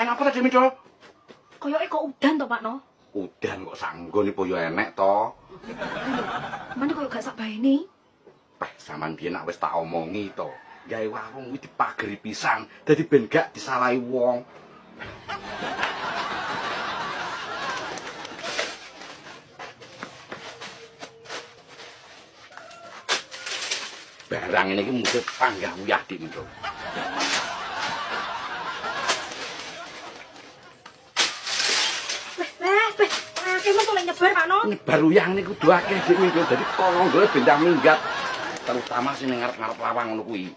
Enak apa tadi Mindul? Koyoke kok udan to, Pak no? Udan kok sanggone po yo enek to. Mana koyo gak sak baene. Sampeyan biyen nak wis tak omongi to. Gawe warung kuwi dipageri pisan, dadi ben gak disalahi wong. Barang ini iki mesti panggah uyah dik Mindul. Akeh tuh lek nyebar, Pak no. Nyebar uyah niku kudu akeh dik Mindul, dadi kono nggone bendang minggat. Terutama sing ngarep-ngarep lawang ngono kuwi.